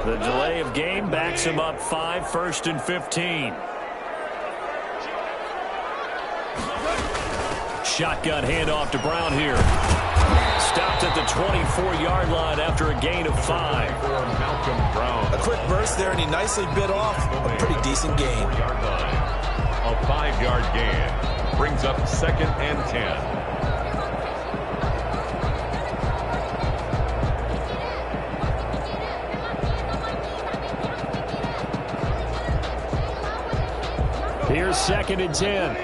The delay of game backs him up 5, 1st and 15. Shotgun handoff to Brown here. Stopped at the 24-yard line after a gain of 5. A quick burst there, and he nicely bit off a pretty decent gain. A 5-yard gain brings up 2nd and 10. Here's 2nd and 10.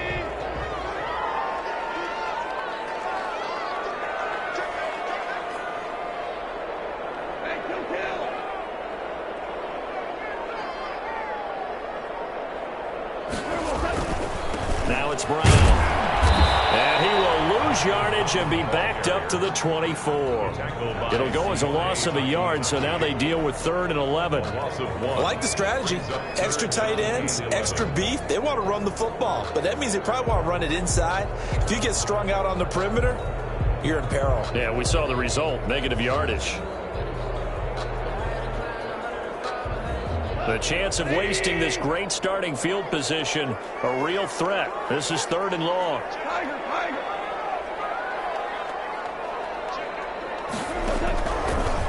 Now it's Brown. And he will lose yardage and be backed up to the 24. It'll go as a loss of a yard, so now they deal with 3rd and 11. I like the strategy. Extra tight ends, extra beef. They want to run the football, but that means they probably want to run it inside. If you get strung out on the perimeter, you're in peril. Yeah, we saw the result, negative yardage. The chance of wasting this great starting field position, a real threat. This is 3rd and long.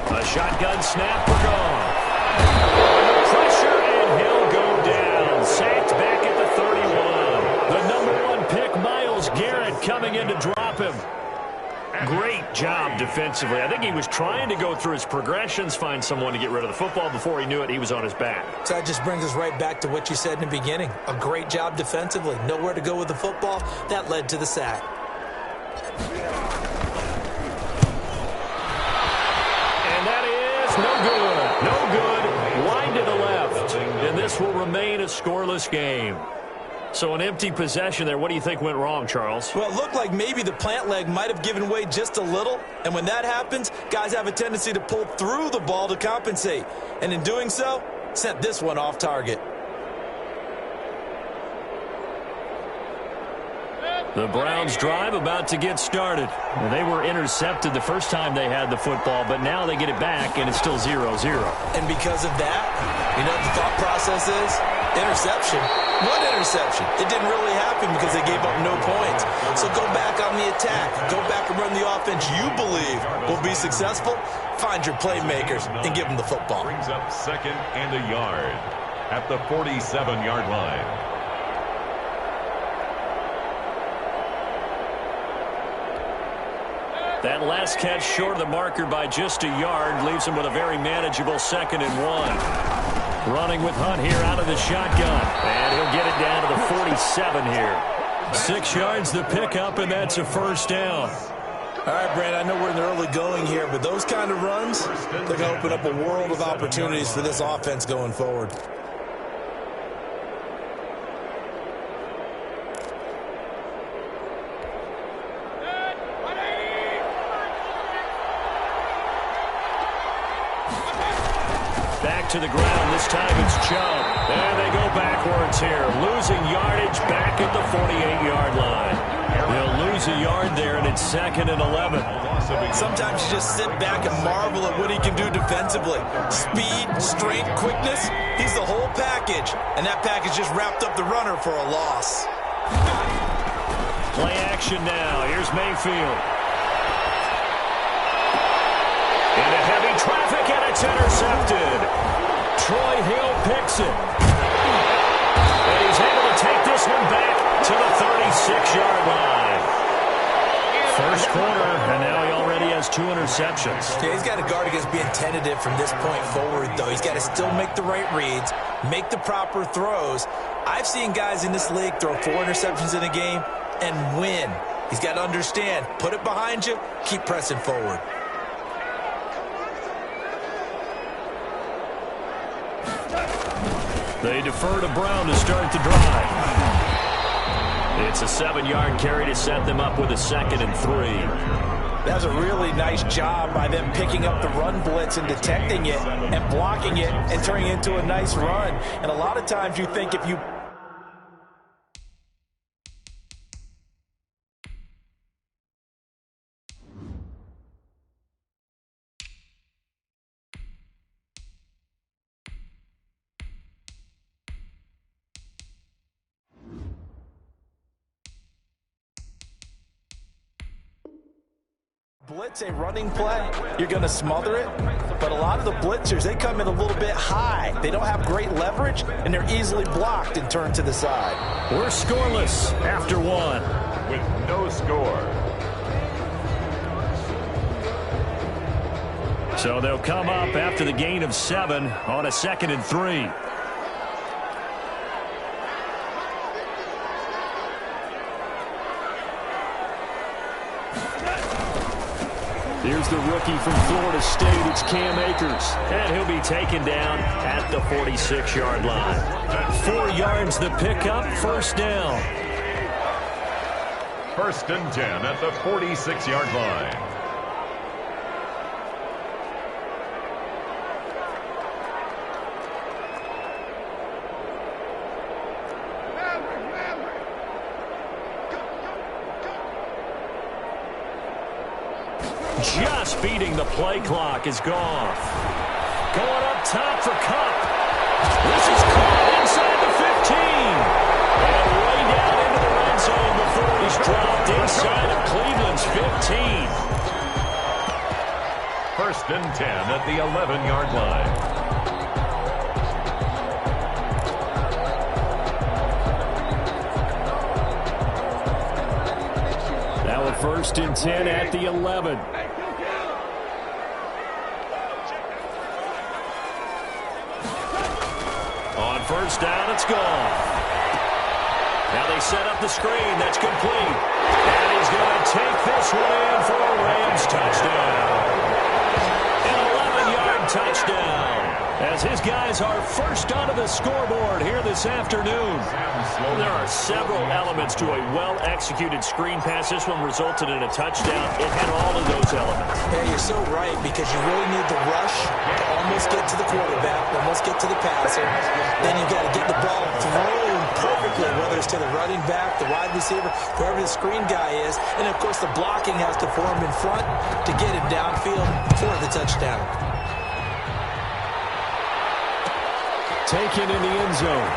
A shotgun snap, we're gone. Pressure, and he'll go down. Sacked back at the 31. The #1 pick, Myles Garrett, coming in to drop him. Great job defensively. I think he was trying to go through his progressions, find someone to get rid of the football. Before he knew it, he was on his back. So that just brings us right back to what you said in the beginning. A great job defensively. Nowhere to go with the football. That led to the sack. And that is no good. No good. Wide to the left. And this will remain a scoreless game. So an empty possession there. What do you think went wrong, Charles? Well, it looked like maybe the plant leg might have given way just a little. And when that happens, guys have a tendency to pull through the ball to compensate. And in doing so, sent this one off target. The Browns drive about to get started. Well, they were intercepted the first time they had the football, but now they get it back, and it's still 0-0. And because of that, you know what the thought process is? Interception. What interception? It didn't really happen because they gave up no points. So go back on the attack. Go back and run the offense you believe will be successful. Find your playmakers and give them the football. Brings up 2nd and a yard at the 47-yard line. That last catch short of the marker by just a yard leaves him with a very manageable 2nd and 1. Running with Hunt here out of the shotgun. And he'll get it down to the 47 here. 6 yards the pickup, and that's a first down. All right, Brand, I know we're in the early going here, but those kind of runs, they're going to open up a world of opportunities for this offense going forward. Back to the ground. This time it's Chubb. And they go backwards here. Losing yardage back at the 48-yard line. They'll lose a yard there, and it's 2nd and 11. Sometimes you just sit back and marvel at what he can do defensively. Speed, strength, quickness, he's the whole package. And that package just wrapped up the runner for a loss. Play action now. Here's Mayfield. Into heavy traffic, and it's intercepted. Troy Hill picks it. And he's able to take this one back to the 36-yard line. First quarter, and now he already has 2 interceptions. Yeah, he's got to guard against being tentative from this point forward, though. He's got to still make the right reads, make the proper throws. I've seen guys in this league throw 4 interceptions in a game and win. He's got to understand, put it behind you, keep pressing forward. They defer to Brown to start the drive. It's a 7-yard carry to set them up with a 2nd and 3. That was a really nice job by them picking up the run blitz and detecting it and blocking it and turning it into a nice run. And a lot of times you think if you blitz a running play, you're going to smother it. But a lot of the blitzers, they come in a little bit high. They don't have great leverage, and they're easily blocked and turned to the side. We're scoreless after one. With no score. So they'll come up after the gain of 7 on a 2nd and 3. Here's the rookie from Florida State. It's Cam Akers. And he'll be taken down at the 46-yard line. 4 yards the pickup, first down. 1st and 10 at the 46-yard line. Just beating the play clock is Goff. Going up top for Kupp. This is caught inside the 15. And way down into the red zone before he's dropped inside of Cleveland's 15. 1st and 10 at the 11-yard line. Now a 1st and 10 at the 11. On 1st down, it's gone. Now they set up the screen. That's complete. And he's going to take this one in for a Rams touchdown. An 11-yard touchdown. As his guys are first onto the scoreboard here this afternoon. There are several elements to a well-executed screen pass. This one resulted in a touchdown. It had all of those elements. Yeah, you're so right, because you really need the rush to almost get to the quarterback, almost get to the passer. Then you've got to get the ball thrown perfectly, whether it's to the running back, the wide receiver, whoever the screen guy is. And, of course, the blocking has to form in front to get him downfield for the touchdown. Taken in the end zone.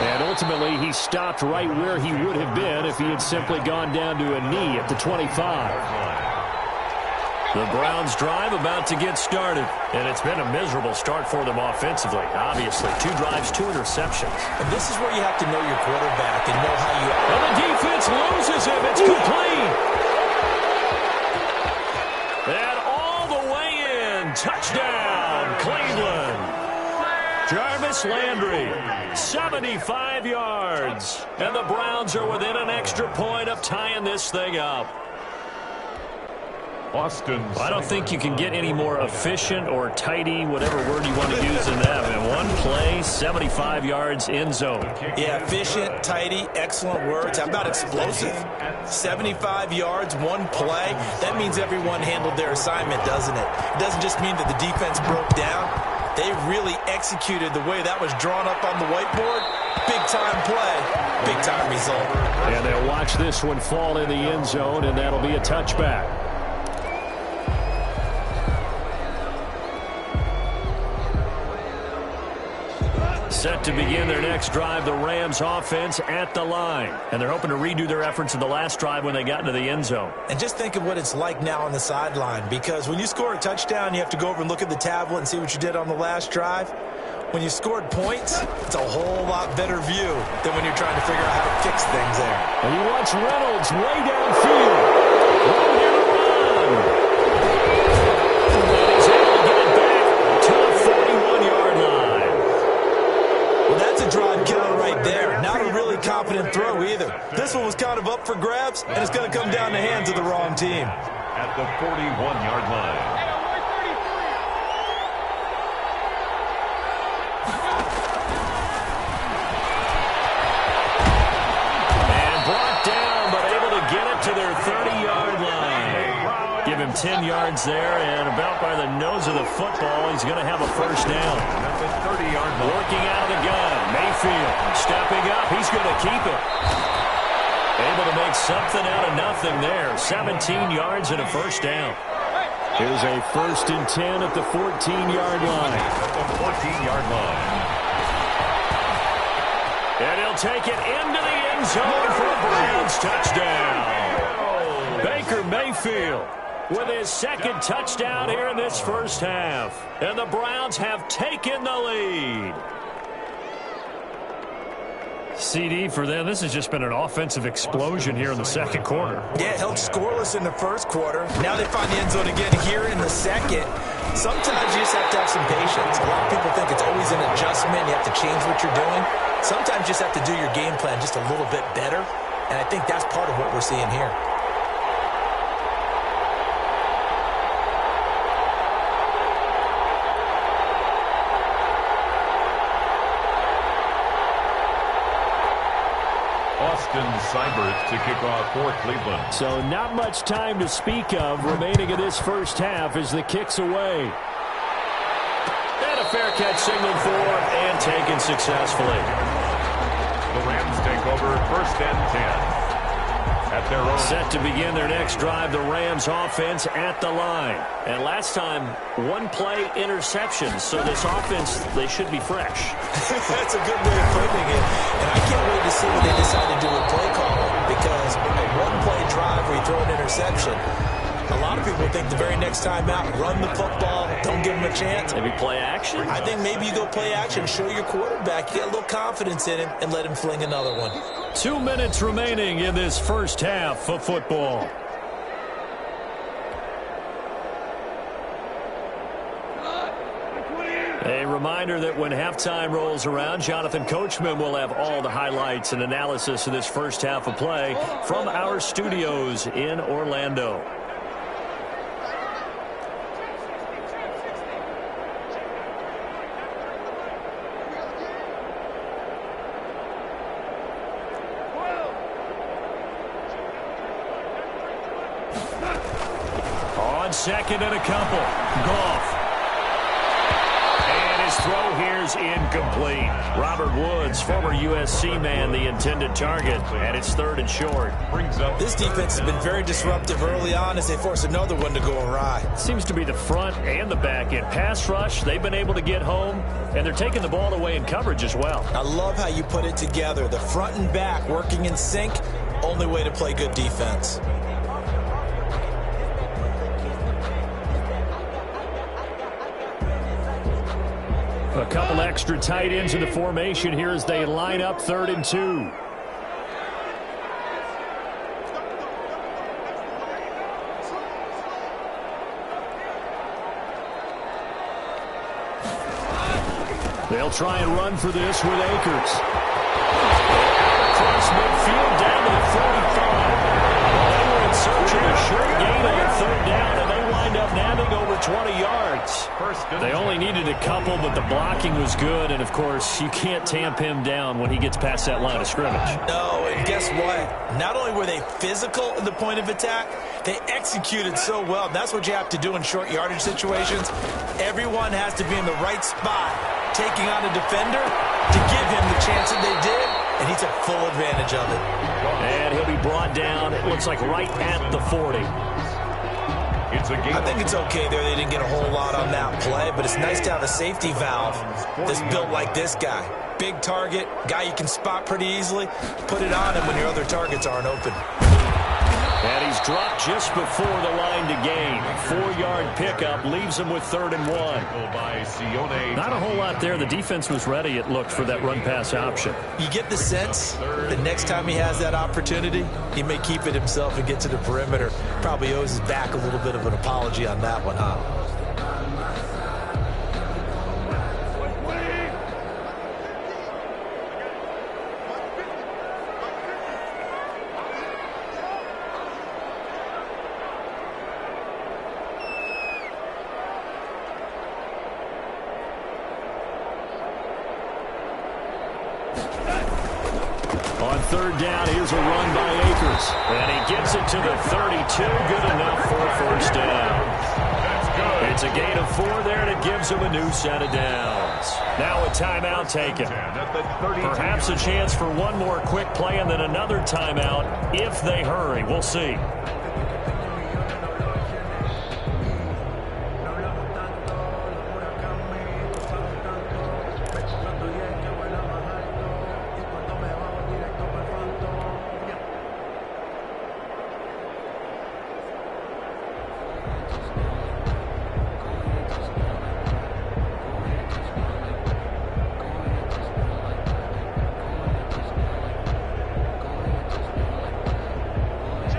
And ultimately, he stopped right where he would have been if he had simply gone down to a knee at the 25. The Browns drive about to get started. And it's been a miserable start for them offensively, obviously. 2 drives, 2 interceptions. And this is where you have to know your quarterback and know how you... And the defense loses him. It's complete. And all the way in. Touchdown, Cleveland. Jarvis Landry, 75 yards. And the Browns are within an extra point of tying this thing up. I don't think you can get any more efficient or tidy, whatever word you want to use in that. In one play, 75 yards in zone. Yeah, efficient, tidy, excellent words. How about explosive? 75 yards, one play. That means everyone handled their assignment, doesn't it? It doesn't just mean that the defense broke down. They really executed the way that was drawn up on the whiteboard. Big-time play, big-time result. And they'll watch this one fall in the end zone, and that'll be a touchback. Set to begin their next drive, the Rams offense at the line. And they're hoping to redo their efforts in the last drive when they got into the end zone. And just think of what it's like now on the sideline, because when you score a touchdown, you have to go over and look at the tablet and see what you did on the last drive. When you scored points, it's a whole lot better view than when you're trying to figure out how to fix things there. And you watch Reynolds way downfield. Run here to run. And he's able to get it back to the 41-yard line. Well, that's a drive killer right there. Not a really confident throw either. This one was kind of up for grabs, and it's going to come down the hands of the wrong team. At the 41-yard line. To their 30-yard line. Give him 10 yards there, and about by the nose of the football, he's going to have a first down. At the 30-yard line. Working out of the gun. Mayfield stepping up. He's going to keep it. Able to make something out of nothing there. 17 yards and a first down. Here's a 1st and 10 at the 14-yard line. At the 14-yard line. And he'll take it into the end zone for a Browns touchdown. Mayfield with his second touchdown here in this first half. And the Browns have taken the lead. CD for them, this has just been an offensive explosion here in the second quarter. Yeah, held scoreless in the first quarter. Now they find the end zone again here in the second. Sometimes you just have to have some patience. A lot of people think it's always an adjustment. You have to change what you're doing. Sometimes you just have to do your game plan just a little bit better. And I think that's part of what we're seeing here. Seibert to kick off for Cleveland. So not much time to speak of remaining in this first half as the kick's away. And a fair catch signaled for and taken successfully. The Rams take over first and 10. At their own. Set to begin their next drive, the Rams offense at the line. And last time, one-play interception. So this offense, they should be fresh. That's a good way of putting it. And I can't wait to see what they decide to do with play calling. Because a one-play drive where you throw an interception, a lot of people think the very next time out, run the football, don't give them a chance. Maybe play action? I think maybe you go play action, show your quarterback, you get a little confidence in him, and let him fling another one. 2 minutes remaining in this first half of football. A reminder that when halftime rolls around, Jonathan Coachman will have all the highlights and analysis of this first half of play from our studios in Orlando. On second and a couple, Goff. And his throw here's incomplete. Robert Woods, former USC man, the intended target, and it's third and short. This defense has been very disruptive early on as they force another one to go awry. Seems to be the front and the back end. Pass rush, they've been able to get home, and they're taking the ball away in coverage as well. I love how you put it together. The front and back working in sync, only way to play good defense. A couple extra tight ends in the formation here as they line up 3rd and 2. They'll try and run for this with Akers. Across midfield down to the 45. They were in search of a short gain on 3rd down, and they wind up nabbing over 20 yards. They only needed a couple, but the blocking was good, and of course, you can't tamp him down when he gets past that line of scrimmage. No, and guess what? Not only were they physical at the point of attack, they executed so well. That's what you have to do in short yardage situations. Everyone has to be in the right spot, taking on a defender to give him the chance that they did, and he took full advantage of it. And he'll be brought down, it looks like right at the 40. I think it's okay there. They didn't get a whole lot on that play, but it's nice to have a safety valve that's built like this guy. Big target, guy you can spot pretty easily. Put it on him when your other targets aren't open. And he's dropped just before the line to gain. 4-yard pickup leaves him with 3rd and 1. Not a whole lot there. The defense was ready, it looked, for that run-pass option. You get the sense that next time he has that opportunity, he may keep it himself and get to the perimeter. Probably owes his back a little bit of an apology on that one, huh? On 3rd down, here's a run by Akers. And he gets it to the 32. Good enough for a 1st down. It's a gain of 4 there, and it gives him a new set of downs. Now a timeout taken. Perhaps a chance for one more quick play and then another timeout if they hurry. We'll see.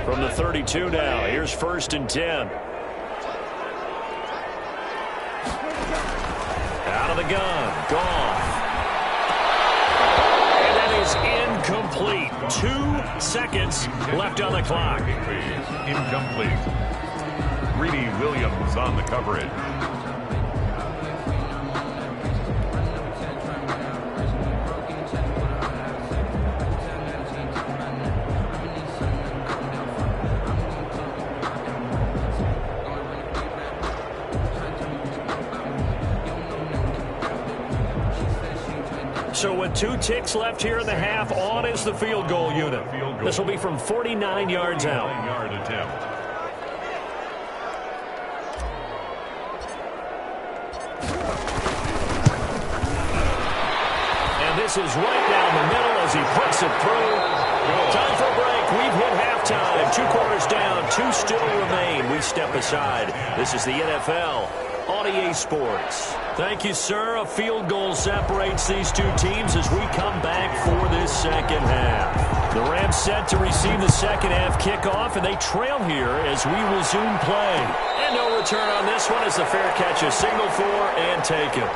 From the 32 now, here's 1st and 10. Out of the gun, Goff. And that is incomplete. 2 seconds left on the clock. Incomplete. Greedy Williams on the coverage. So with 2 ticks left here in the half, on is the field goal unit. This will be from 49 yards out. 9-yard attempt. And this is right down the middle as he puts it through. Time for a break. We've hit halftime. 2 quarters down, 2 still remain. We step aside. This is the NFL on EA Sports. Thank you, sir. A field goal separates these 2 teams as we come back for this second half. The Rams set to receive the second half kickoff, and they trail here as we resume play. And no return on this one as the fair catch is signaled for and taken.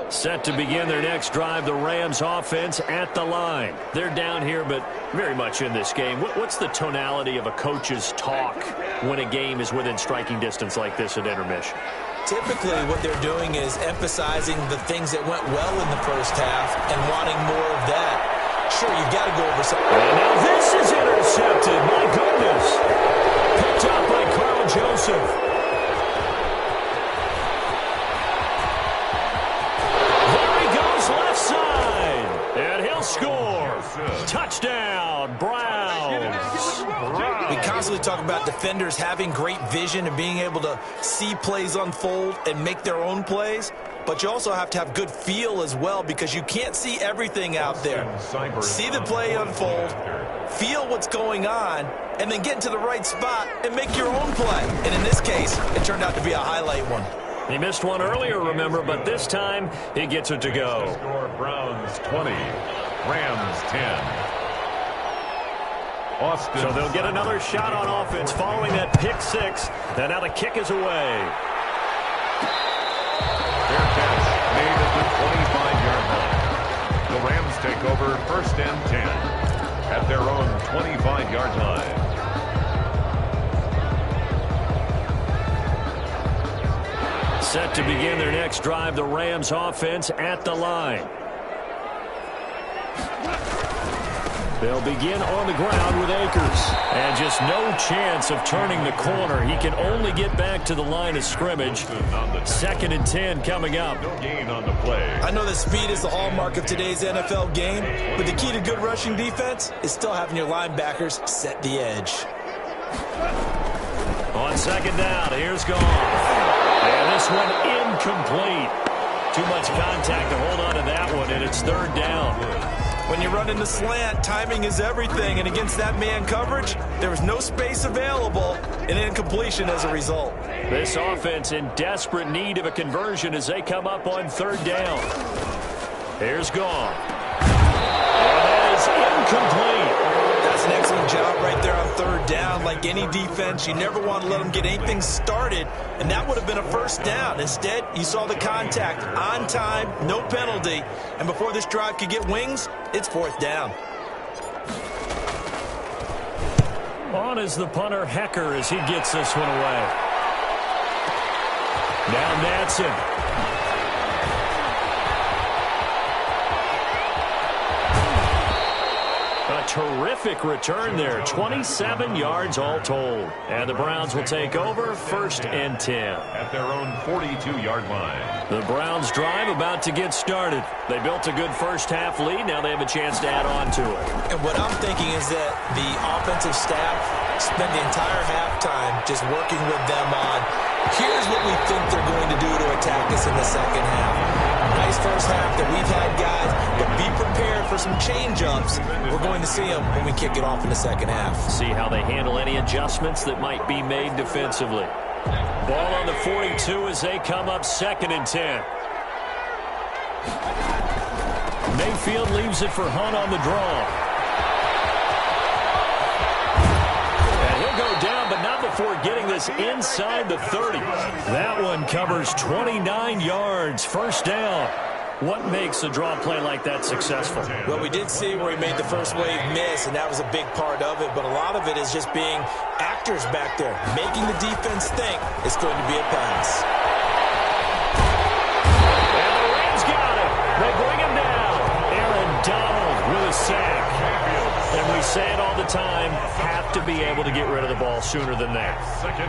Set to begin their next drive, the Rams offense at the line. They're down here, but very much in this game. What's the tonality of a coach's talk when a game is within striking distance like this at intermission? Typically, what they're doing is emphasizing the things that went well in the first half and wanting more of that. Sure, you've got to go over something. And now this is intercepted. My goodness. Picked up by Carl Joseph. Score. Touchdown, Browns. We constantly talk about defenders having great vision and being able to see plays unfold and make their own plays. But you also have to have good feel as well because you can't see everything out there. See the play unfold, feel what's going on, and then get into the right spot and make your own play. And in this case, it turned out to be a highlight one. He missed one earlier, remember, but this time he gets it to go. Score Browns 20, Rams 10. Austin. So they'll get another shot on offense following that pick 6. And now the kick is away. Fair catch made at the 25-yard line. The Rams take over 1st and 10 at their own 25-yard line. Set to begin their next drive, the Rams offense at the line. They'll begin on the ground with Akers. And just no chance of turning the corner. He can only get back to the line of scrimmage. 2nd and 10 coming up. No gain on the play. I know that speed is the hallmark of today's NFL game, but the key to good rushing defense is still having your linebackers set the edge. On 2nd down, here's Goff. And this one incomplete. Too much contact to hold on to that one, and it's 3rd down. When you run in the slant, timing is everything, and against that man coverage, there was no space available, and incompletion as a result. This offense in desperate need of a conversion as they come up on 3rd down. Here's Goff. And that is incomplete. That's an excellent job right there on 3rd down. Like any defense, you never want to let them get anything started, and that would have been a 1st down. Instead, you saw the contact on time, no penalty, and before this drive could get wings, it's 4th down. On is the punter, Hecker, as he gets this one away. Now Madsen. terrific return there. 27 yards all told. And the Browns will take over 1st and 10. At their own 42-yard line. The Browns drive about to get started. They built a good first half lead. Now they have a chance to add on to it. And what I'm thinking is that the offensive staff spent the entire halftime just working with them on, here's what we think they're going to do to attack us in the second half. Nice first half that we've had, guys, but be prepared for some change-ups. We're going to see them when we kick it off in the second half. See how they handle any adjustments that might be made defensively. Ball on the 42 as they come up 2nd and 10. Mayfield leaves it for Hunt on the draw. And he'll go down, but not before getting this inside the 30. That one covers 29 yards. 1st down. What makes a draw play like that successful? Well, we did see where he made the first wave miss, and that was a big part of it. But a lot of it is just being actors back there, making the defense think it's going to be a pass. And the Rams got it. They bring him down. Aaron Donald with a sack. And we say it all the time, have to be able to get rid of the ball sooner than that.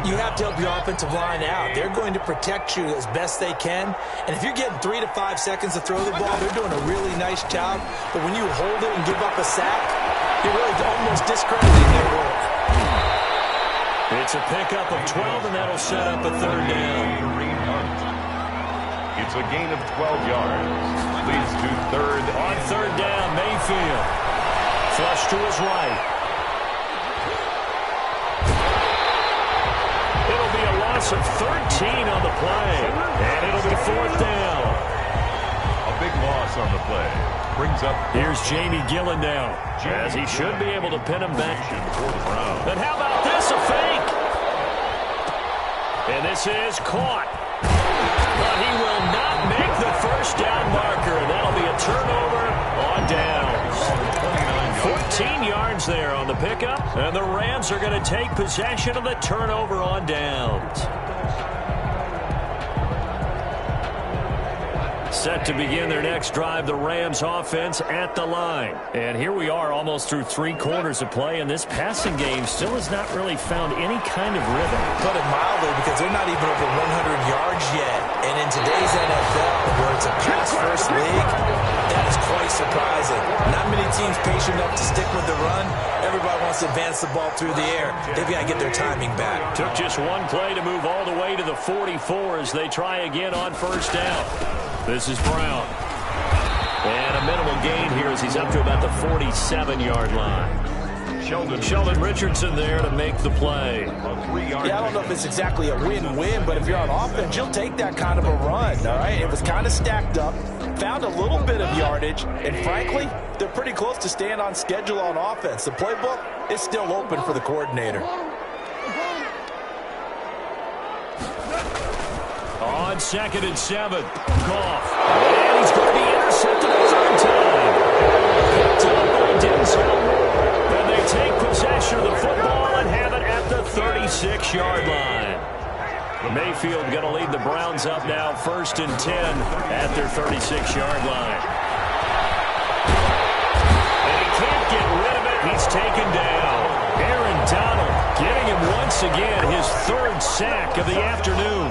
You have to help your offensive line out. They're going to protect you as best they can. And if you're getting 3 to 5 seconds to throw the ball, they're doing a really nice job. But when you hold it and give up a sack, you're really almost discrediting their work. It's a pickup of 12, and that'll set up a 3rd down. It's a gain of 12 yards. Leads to 3rd. On 3rd down, Mayfield. Flush to his right. It'll be a loss of 13 on the play. And it'll be 4th down. A big loss on the play. Brings up. Here's Jamie Gillen now, as he should be able to pin him back. But how about this, a fake? And this is caught. But he will not make the 1st down marker. That'll be a turnover on downs. 14 yards there on the pickup, and the Rams are going to take possession of the turnover on downs. Set to begin their next drive, the Rams offense at the line. And here we are almost through 3 quarters of play, and this passing game still has not really found any kind of rhythm. Put it mildly, because they're not even over 100 yards yet. And in today's NFL, where it's a pass-first league, that is quite surprising. Not many teams patient enough to stick with the run. Everybody wants to advance the ball through the air. They've got to get their timing back. Took just one play to move all the way to the 44 as they try again on 1st down. This is Brown. And a minimal gain here as he's up to about the 47-yard line. Sheldon Richardson there to make the play. Yeah, I don't know if it's exactly a win-win, but if you're on offense, you'll take that kind of a run, all right? It was kind of stacked up, found a little bit of yardage, and frankly, they're pretty close to staying on schedule on offense. The playbook is still open for the coordinator. On 2nd and 7, Goff. And he's going to be intercepted a 3rd time. Picked up by Denzel Ward. And they take possession of the football and have it at the 36-yard line. Mayfield going to lead the Browns up now 1st and 10 at their 36-yard line. And he can't get rid of it. He's taken down. Aaron Donald getting him once again his 3rd sack of the afternoon.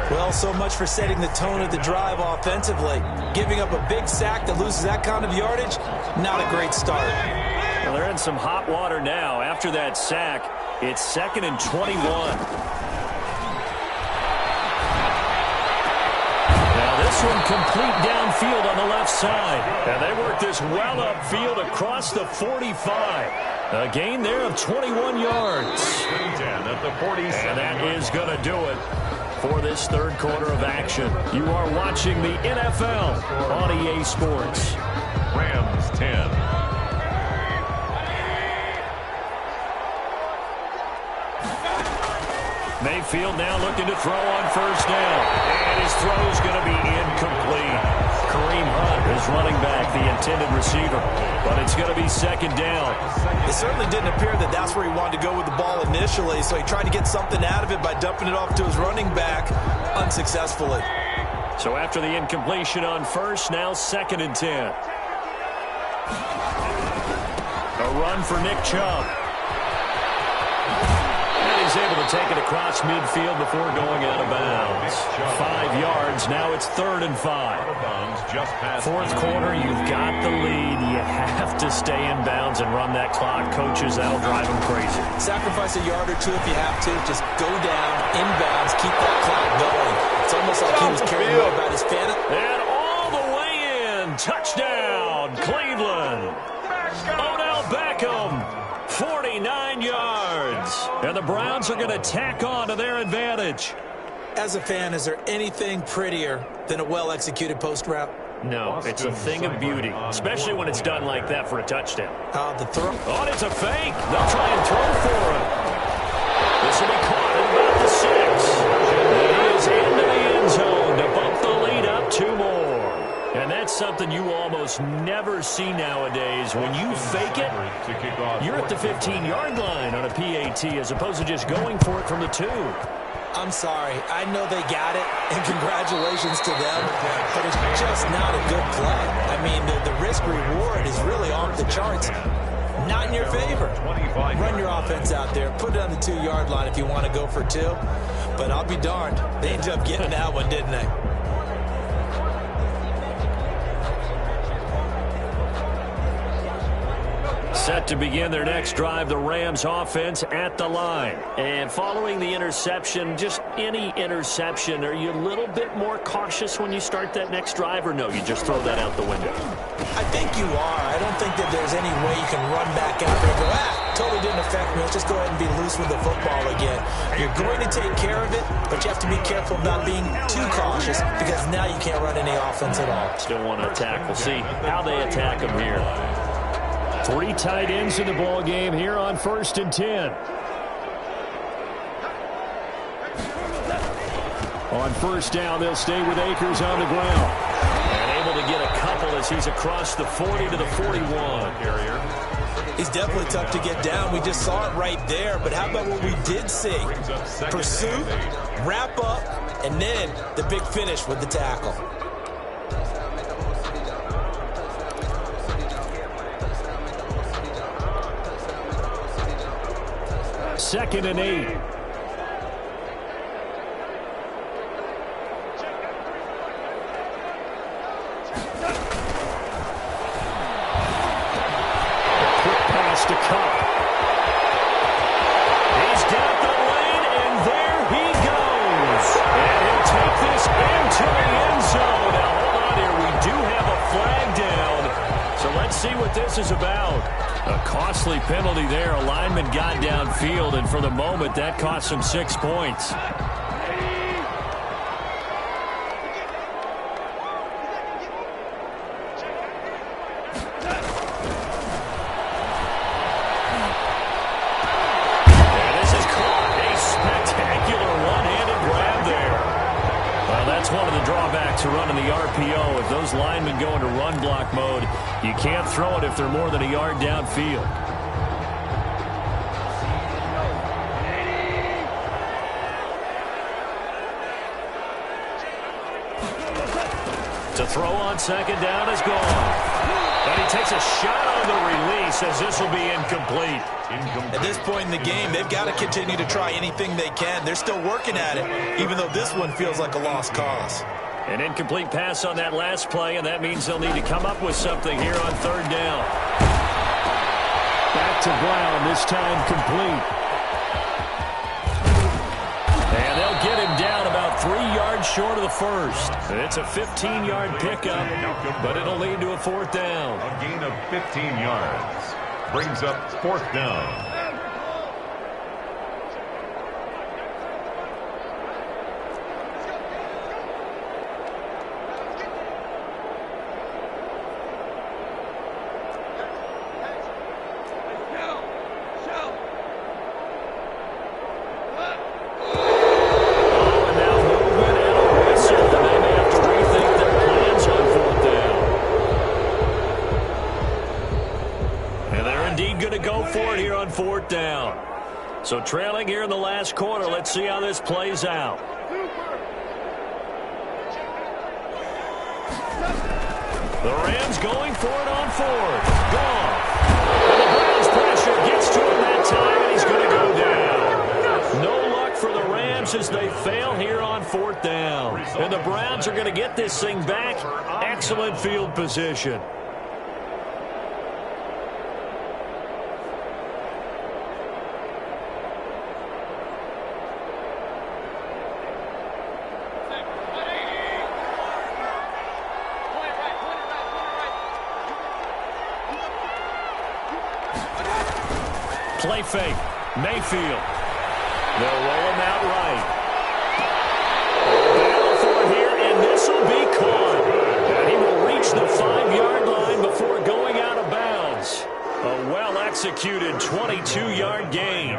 Well, so much for setting the tone of the drive offensively. Giving up a big sack that loses that kind of yardage, not a great start. Well, they're in some hot water now. After that sack, it's 2nd and 21. Now this one complete downfield on the left side. And they work this well upfield across the 45. A gain there of 21 yards. At the 47. And that is going to do it for this 3rd quarter of action. You are watching the NFL on EA Sports. Rams 10. Mayfield now looking to throw on 1st down. And his throw is going to be incomplete. Kareem Hunt is running back, the intended receiver. But it's going to be 2nd down. It certainly didn't appear that that's where he wanted to go with the ball initially, so he tried to get something out of it by dumping it off to his running back unsuccessfully. So after the incompletion on 1st, now 2nd and 10. A run for Nick Chubb. And he's able to take it across midfield before going out of bounds. 5 yards. Now it's 3rd and 5. Fourth quarter, you've got the lead. You have to stay in bounds and run that clock. Coaches, that'll drive them crazy. Sacrifice a yard or two if you have to. Just go down, inbounds, keep that clock going. It's almost like he was caring more about his panic. And all the way in. Touchdown, Cleveland. Odell Beckham, 49 yards. And the Browns are going to tack on to their advantage. As a fan, is there anything prettier than a well-executed post route? No, it's a thing of beauty, especially when it's done like that for a touchdown. The throw. Oh, it's a fake. They'll try and throw for him. This will be caught at about the 6. And he is into the end zone to bump the lead up 2 more. And that's something you almost never see nowadays. When you fake it, you're at the 15-yard line on a PAT as opposed to just going for it from the 2. I'm sorry. I know they got it, and congratulations to them, but it's just not a good play. I mean, the risk-reward is really off the charts. Not in your favor. Run your offense out there. Put it on the 2-yard line if you want to go for 2. But I'll be darned. They ended up getting that one, didn't they? Set to begin their next drive, the Rams offense at the line. And following the interception, just any interception, are you a little bit more cautious when you start that next drive, or no, you just throw that out the window? I think you are. I don't think that there's any way you can run back out there and go, totally didn't affect me. Let's just go ahead and be loose with the football again. You're going to take care of it, but you have to be careful about being too cautious because now you can't run any offense at all. Still want to attack. We'll see how they attack them here. 3 tight ends in the ball game here on 1st and 10. On 1st down, they'll stay with Akers on the ground. And able to get a couple as he's across the 40 to the 41. He's definitely tough to get down. We just saw it right there. But how about what we did see? Pursuit, wrap up, and then the big finish with the tackle. Second and 8. Quick pass to Cup. He's got the lane, and there he goes. And he'll take this into the end zone. Now, hold on here. We do have a flag down. So let's see what this is about. A costly penalty there. A lineman got downfield, and for the moment, that cost him 6 points. And this is caught. A spectacular one-handed grab there. Well, that's one of the drawbacks of running the RPO. If those linemen go into run block mode, you can't throw it if they're more than a yard downfield. To throw on 2nd down is gone. And he takes a shot on the release as this will be incomplete. At this point in the game, they've got to continue to try anything they can. They're still working at it, even though this one feels like a lost cause. An incomplete pass on that last play, and that means they'll need to come up with something here on 3rd down. Back to Brown, this time complete. And they'll get him down about 3 yards short of the first. It's a 15-yard pickup, but it'll lead to a 4th down. A gain of 15 yards brings up 4th down. On 4th down. So trailing here in the last quarter. Let's see how this plays out. The Rams going for it on 4th. Gone. And the Browns fail here on 4th down. And the Browns are going to get this thing back. Excellent field position. Play fake. Mayfield. They'll roll him out right. Battle for it here, and this will be caught. And he will reach the 5-yard line before going out of bounds. A well-executed 22-yard gain.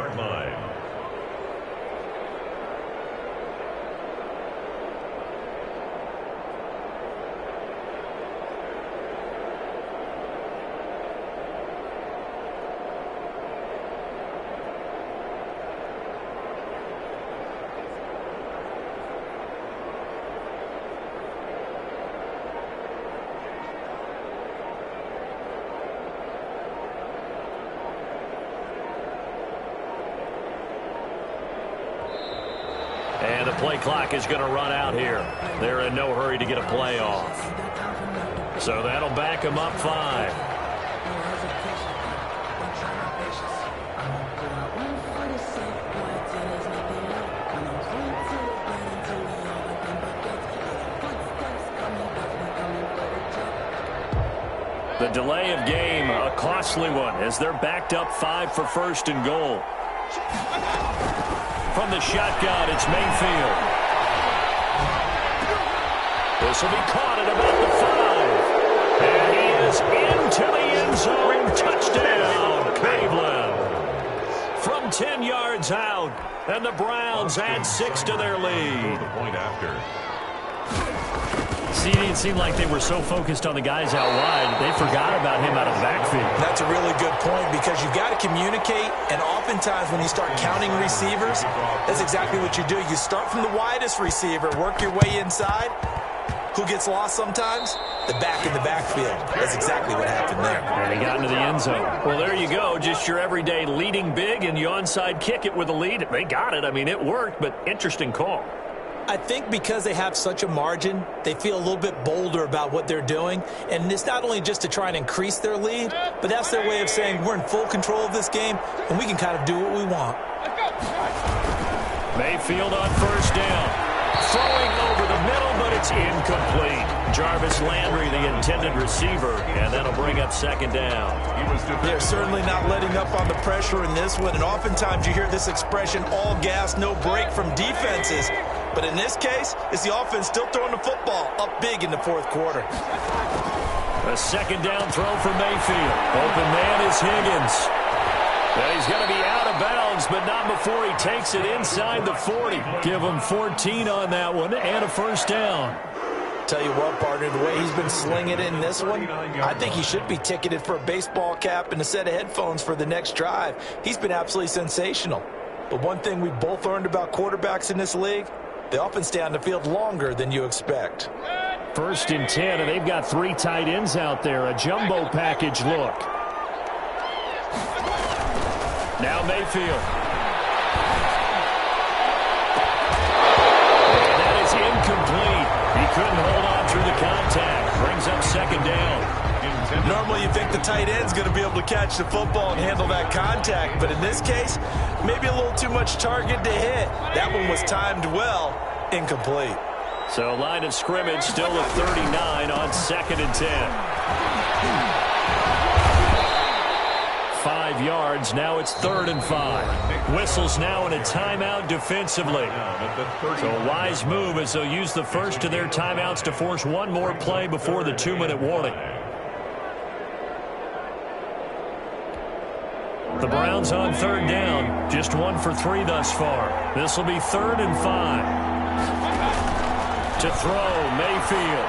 And the play clock is going to run out here. They're in no hurry to get a play off. So that'll back them up 5. The delay of game, a costly one, as they're backed up 5 for 1st and goal. From the shotgun, it's Mayfield. This will be caught at about the 5. And he is into the end zone. Touchdown, Cleveland. From 10 yards out, and the Browns add 6 to their lead. The point after. See, it seemed like they were so focused on the guys out wide, they forgot about him out of the backfield. That's a really good point because you've got to communicate, and oftentimes when you start counting receivers, that's exactly what you do. You start from the widest receiver, work your way inside. Who gets lost sometimes? The back in the backfield. That's exactly what happened there. And he got into the end zone. Well, there you go. Just your everyday leading big, and you onside kick it with a lead. They got it. I mean, it worked, but interesting call. I think because they have such a margin, they feel a little bit bolder about what they're doing. And it's not only just to try and increase their lead, but that's their way of saying we're in full control of this game, and we can kind of do what we want. Mayfield on 1st down. Throwing over the middle, but it's incomplete. Jarvis Landry, the intended receiver, and that'll bring up 2nd down. They're certainly not letting up on the pressure in this one, and oftentimes you hear this expression, all gas, no break from defenses. But in this case, it's the offense still throwing the football up big in the 4th quarter. A 2nd down throw for Mayfield. Open man is Higgins. And he's going to be out of bounds, but not before he takes it inside the 40. Give him 14 on that one and a 1st down. Tell you what, partner, the way he's been slinging it in this one, I think he should be ticketed for a baseball cap and a set of headphones for the next drive. He's been absolutely sensational. But one thing we both learned about quarterbacks in this league, they often stay on the field longer than you expect. 1st and 10, and they've got 3 tight ends out there. A jumbo package look. Now Mayfield. And that is incomplete. He couldn't hold on through the contact. Brings up 2nd down. Normally you think the tight end's going to be able to catch the football and handle that contact, but in this case, maybe a little too much target to hit. That one was timed well, incomplete. So line of scrimmage still at 39 on 2nd and 10. 5 yards, now it's 3rd and 5. Whistles now in a timeout defensively. So a wise move as they'll use the first of their timeouts to force one more play before the 2-minute warning. The Browns on 3rd down, just 1 for 3 thus far. This will be 3rd and 5. To throw, Mayfield.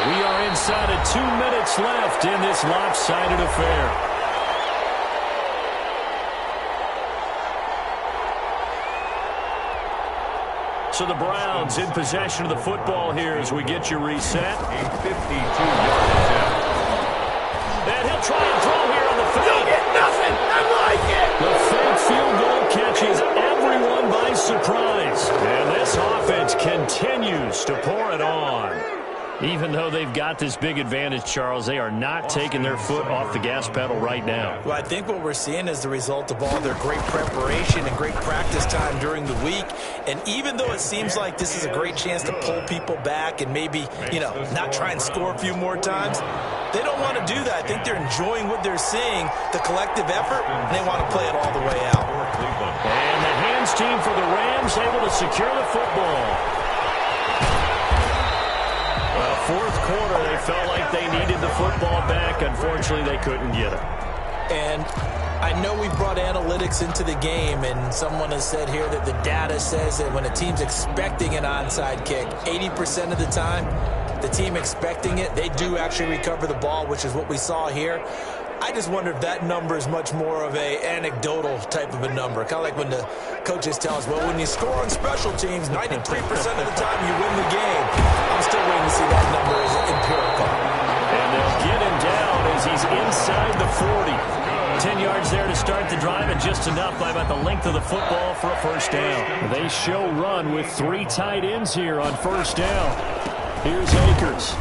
We are inside of 2 minutes left in this lopsided affair. So the Browns in possession of the football here as we get you reset. A 52-yard attempt. And he'll try and throw here on the fake. You'll get nothing. I like it. The fake field goal catches every Even though they've got this big advantage, Charles, they are not taking their foot off the gas pedal right now. Well, I think what we're seeing is the result of all their great preparation and great practice time during the week. And even though it seems like this is a great chance to pull people back and maybe, not try and score a few more times, they don't want to do that. I think they're enjoying what they're seeing, the collective effort, and they want to play it all the way out. And the hands team for the Rams able to secure the football. Well, fourth quarter, they felt like they needed the football back. Unfortunately, they couldn't get it. And I know we brought analytics into the game, and someone has said here that the data says that when a team's expecting an onside kick, 80% of the time, the team expecting it, they do actually recover the ball, which is what we saw here. I just wonder if that number is much more of a anecdotal type of a number. Kind of like when the coaches tell us, well, when you score on special teams, 93% of the time you win the game. I'm still waiting to see that number as empirical. And they'll get him down as he's inside the 40. 10 yards there to start the drive, and just enough by about the length of the football for a first down. They show run with 3 tight ends here on first down. Here's Akers.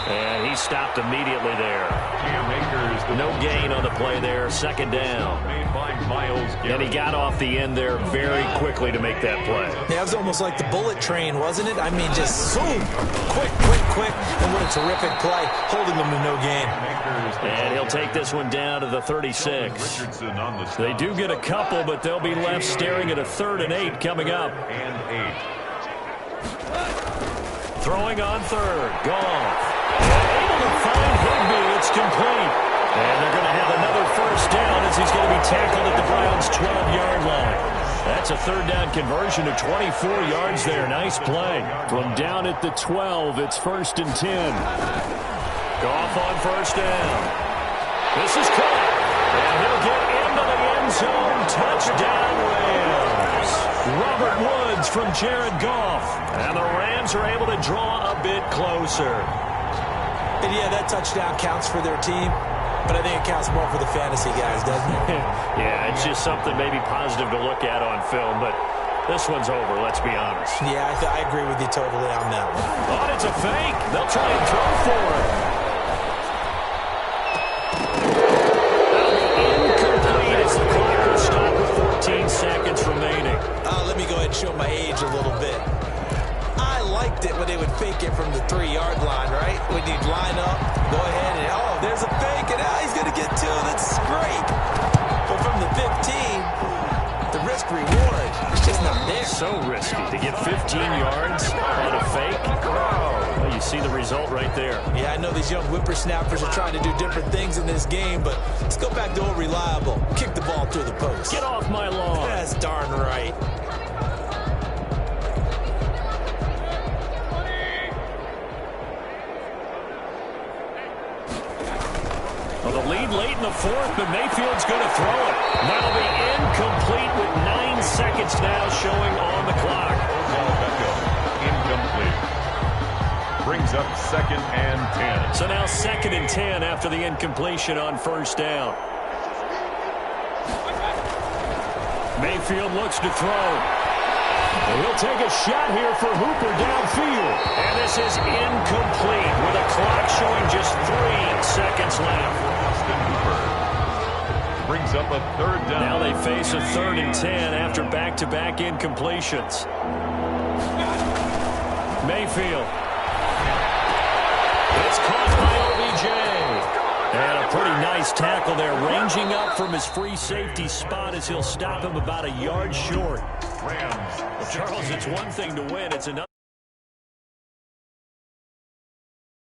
And he stopped immediately there. No gain on the play there. Second down. And he got off the end there very quickly to make that play. Yeah, it was almost like the bullet train, wasn't it? I mean, just zoom. Quick, quick, quick. And what a terrific play, holding them to no gain. And he'll take this one down to the 36. They do get a couple, but they'll be left staring at a 3rd and 8 coming up. Throwing on 3rd. Goff. Able to find Higbee. It's complete. And they're going to have another first down as he's going to be tackled at the Browns' 12-yard line. That's a 3rd down conversion of 24 yards there. Nice play. From down at the 12, it's 1st and 10. Goff on first down. This is caught. And he'll get into the end zone. Touchdown, Rams. Robert Woods from Jared Goff. And the Rams are able to draw a bit closer. And yeah, that touchdown counts for their team, but I think it counts more for the fantasy guys, doesn't it? Yeah, it's just something maybe positive to look at on film, but this one's over, let's be honest. Yeah, I agree with you totally on that one. Oh, it's a fake. They'll try and throw for it. Incomplete as the clock will stop with 14 seconds remaining. Let me go ahead and show my age a little bit. I liked it when they would fake it from the 3-yard line, right? When you'd line up, go ahead and, oh, there's a fake, and he's going to get 2. That's great. But from the 15, the risk-reward, it's just not there. So risky to get 15 yards on a fake. Well, you see the result right there. Yeah, I know these young whippersnappers are trying to do different things in this game, but let's go back to old reliable. Kick the ball through the post. Get off my lawn. That's darn right. Well, the lead late in the 4th, but Mayfield's going to throw it. That'll be incomplete with 9 seconds now showing on the clock. Incomplete. Brings up 2nd and 10. So now 2nd and 10 after the incompletion on first down. Mayfield looks to throw. He'll take a shot here for Hooper downfield. And this is incomplete with a clock showing just 3 seconds left. Hooper brings up a 3rd down. Now they face a 3rd and 10 after back-to-back incompletions. Mayfield. It's caught by OBJ. And a pretty nice tackle there, ranging up from his free safety spot as he'll stop him about a yard short. Well, Charles, it's one thing to win. It's another.